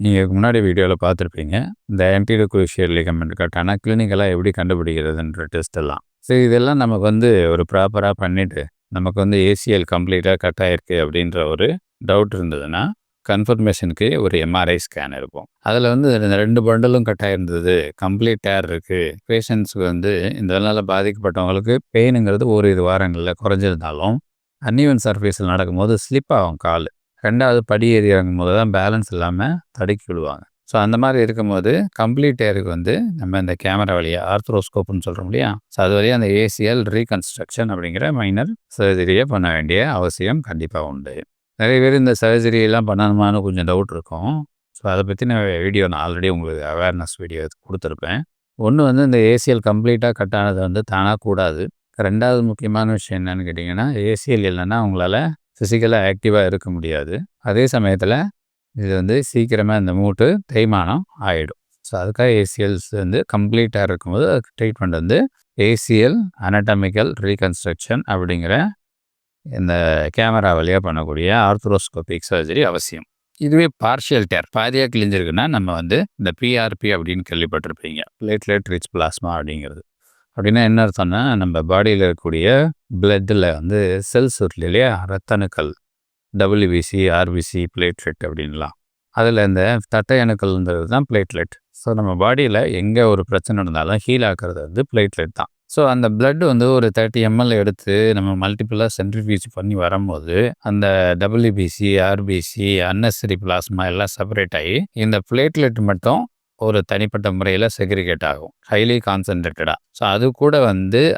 நீங்க முன்னாடி வீடியோல பார்த்துருப்பீங்க. இந்த ஆன்டீரியோ குரூஷியல் லிகமெண்ட் கட்டான கிளினிக்கலா எப்படி கண்டுபிடிக்கிறதுன்ற டெஸ்ட் எல்லாம். சரி இதெல்லாம் நமக்கு ஒரு ப்ராப்பரா பண்ணிட்டு, நமக்கு ஏசிஎல் கம்ப்ளீட்டா கட் ஆயிருக்கு அப்படின்ற ஒரு டவுட் இருந்ததுன்னா, கன்ஃபர்மேஷனுக்கு ஒரு எம்ஆர்ஐ ஸ்கேன் இருக்கும். அதில இந்த 2 பண்டலும் கட் ஆயிருந்தது, கம்ப்ளீட் டேர் இருக்கு. பேஷண்ட்ஸ்க்கு இதனால பாதிக்கப்பட்டவங்களுக்கு பெயினுங்கிறது ஓரிரு வாரங்கள்ல குறைஞ்சிருந்தாலும், அன்ஈவன் சர்ஃபேஸில் நடக்கும்போது ஸ்லிப் ஆகும் காலு. 2வது படி ஏறி இறங்கும்போது தான் பேலன்ஸ் இல்லாம தடுக்கி விழுவாங்க. ஸோ அந்த மாதிரி இருக்கும்போது கம்ப்ளீட் டேருக்கு நம்ம இந்த கேமரா வழியா ஆர்த்ரோஸ்கோப்னு சொல்கிறோம் இல்லையா? ஸோ அது வழியா அந்த ஏசிஎல் ரீகன்ஸ்ட்ரக்ஷன் அப்படிங்கிற மைனர் சர்ஜரியை பண்ண வேண்டிய அவசியம் கண்டிப்பாக உண்டு. நிறைய பேர் இந்த சர்ஜரியெல்லாம் பண்ணணுமான்னு கொஞ்சம் டவுட் இருக்கும். ஸோ அதை பற்றின வீடியோ நான் ஆல்ரெடி உங்களுக்கு அவேர்னஸ் வீடியோ கொடுத்துருப்பேன். ஒன்று இந்த ஏசிஎல் கம்ப்ளீட்டாக கட் ஆனது தானாக கூடாது. 2வது முக்கியமான விஷயம் என்னன்னு கேட்டிங்கன்னா, ஏசிஎல் இல்லைன்னா உங்களால் ஃபிசிக்கலாக ஆக்டிவாக இருக்க முடியாது. அதே சமயத்தில் இது சீக்கிரமாக இந்த மூட்டு தேய்மானம் ஆகிடும். ஸோ அதுக்காக ஏசிஎல்ஸ் கம்ப்ளீட்டாக இருக்கும்போது அதுக்கு ட்ரீட்மெண்ட் ஏசிஎல் அனட்டாமிக்கல் ரீகன்ஸ்ட்ரக்ஷன் அப்படிங்கிற இந்த கேமரா வழியாக பண்ணக்கூடிய ஆர்த்ரோஸ்கோபிக் சர்ஜரி அவசியம். இதுவே பார்ஷியல் டேர் பாதியாக கிழிஞ்சிருக்குன்னா நம்ம இந்த பிஆர்பி அப்படின்னு கேள்விப்பட்டிருப்பீங்க, பிளேட்லெட் ரிச் பிளாஸ்மா அப்படிங்கிறது. அப்படின்னா என்ன அர்த்தம்னா, நம்ம பாடியில் இருக்கக்கூடிய பிளட்டில் செல்ஸ் இருக்கு இல்லையா, ரத்த அணுக்கள், டபிள்யூபிசி, ஆர்பிசி, பிளேட்லெட் அப்படின்லாம். அதில் இந்த தட்டை அணுக்கள்ன்றது தான் பிளேட்லெட். ஸோ நம்ம பாடியில் எங்கே ஒரு பிரச்சனை இருந்தாலும் ஹீல் ஆக்குறது பிளேட்லெட் தான். ஸோ அந்த பிளட் ஒரு 30 ml எடுத்து நம்ம மல்டிபிளாக சென்ட்ரிஃபியூஜ் பண்ணி வரும்போது அந்த டபிள்யூபிசி, ஆர்பிசி, அன்னெசரி பிளாஸ்மா எல்லாம் செப்பரேட் ஆகி இந்த பிளேட்லெட் மட்டும் ஒரு தனிப்பட்ட முறையில் செக்ரிகேட் ஆகும், ஹைலி கான்சன்ட்ரேட்டடாக. ஸோ அது கூட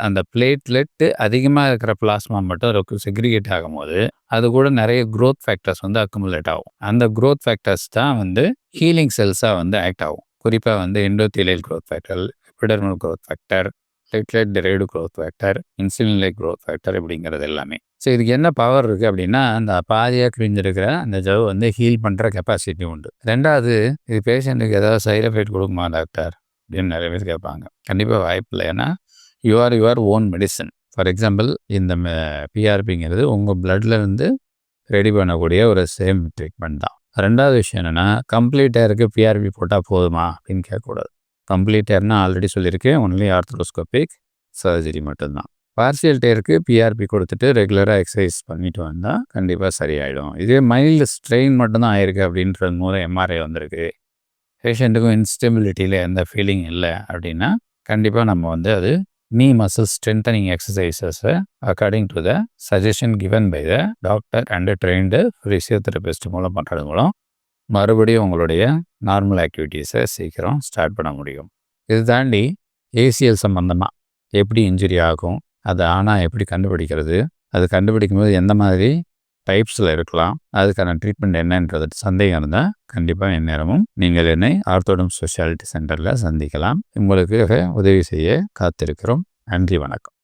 அந்த பிளேட்லெட்டு அதிகமாக இருக்கிற பிளாஸ்மா மட்டும் செக்ரிகேட் ஆகும்போது அது கூட நிறைய க்ரோத் ஃபேக்டர்ஸ் அக்குமுலேட் ஆகும். அந்த க்ரோத் ஃபேக்டர்ஸ் தான் ஹீலிங் செல்ஸாக ஆக்ட் ஆகும். குறிப்பாக endothelial growth factor, epidermal growth factor, platelet derived growth factor, insulin like growth factor இப்படிங்கிறது எல்லாமே. ஸோ இதுக்கு என்ன பவர் இருக்குது அப்படின்னா, அந்த பாதியாக கிழிஞ்சிருக்கிற அந்த ஜவ் ஹீல் பண்ணுற கெப்பாசிட்டி உண்டு. 2வது, இது பேஷண்ட்டுக்கு ஏதாவது சைட் எஃபெக்ட் கொடுக்குமா டாக்டர் அப்படின்னு நிறைய பேர் கேட்பாங்க. கண்டிப்பாக வாய்ப்பு இல்லை. ஏன்னா your own medicine. For example, இந்த பிஆர்பிங்கிறது உங்கள் பிளட்லேருந்து ரெடி பண்ணக்கூடிய ஒரு சேம் ட்ரீட்மெண்ட் தான். 2வது விஷயம் என்னென்னா, கம்ப்ளீட் டேருக்கு பிஆர்பி போட்டால் போதுமா அப்படின்னு கேட்கக்கூடாது. கம்ப்ளீட் டேர்னா ஆல்ரெடி சொல்லியிருக்கேன், ஒன்லி ஆர்த்ரோஸ்கோபிக் சர்ஜரி மட்டும்தான். பார்ஷியல் டேருக்கு பிஆர்பி கொடுத்துட்டு ரெகுலராக எக்ஸசைஸ் பண்ணிட்டு வந்தால் கண்டிப்பாக சரியாயிடும். இதே மைல்டு ஸ்ட்ரெயின் மட்டும்தான் ஆயிருக்கு அப்படின்றது மூலம் எம்ஆர்ஐ வந்திருக்கு, பேஷண்ட்டுக்கும் இன்ஸ்டெபிலிட்டியில் எந்த ஃபீலிங் இல்லை அப்படின்னா கண்டிப்பாக நம்ம அது நீ மசில் ஸ்ட்ரென்தனிங் எக்ஸசைசஸை according to the suggestion given by the doctor and trained physiotherapist மூலம் பண்ணுறது மூலம் மறுபடியும் உங்களுடைய நார்மல் ஆக்டிவிட்டீஸை சீக்கிரம் ஸ்டார்ட் பண்ண முடியும். இது தாண்டி ஏசிஎல் சம்மந்தமாக எப்படி இன்ஜுரி ஆகும், அது ஆனால் எப்படி கண்டுபிடிக்கிறது, அது கண்டுபிடிக்கும்போது எந்த மாதிரி டைப்ஸில் இருக்கலாம், அதுக்கான ட்ரீட்மெண்ட் என்னன்றது சந்தேகம் இருந்தால் கண்டிப்பாக எந்நேரமும் நீங்கள் என்னை ஆர்த்தோடம் ஸ்பெஷாலிட்டி சென்டரில் சந்திக்கலாம். உங்களுக்கு உதவி செய்ய காத்திருக்கிறோம். நன்றி, வணக்கம்.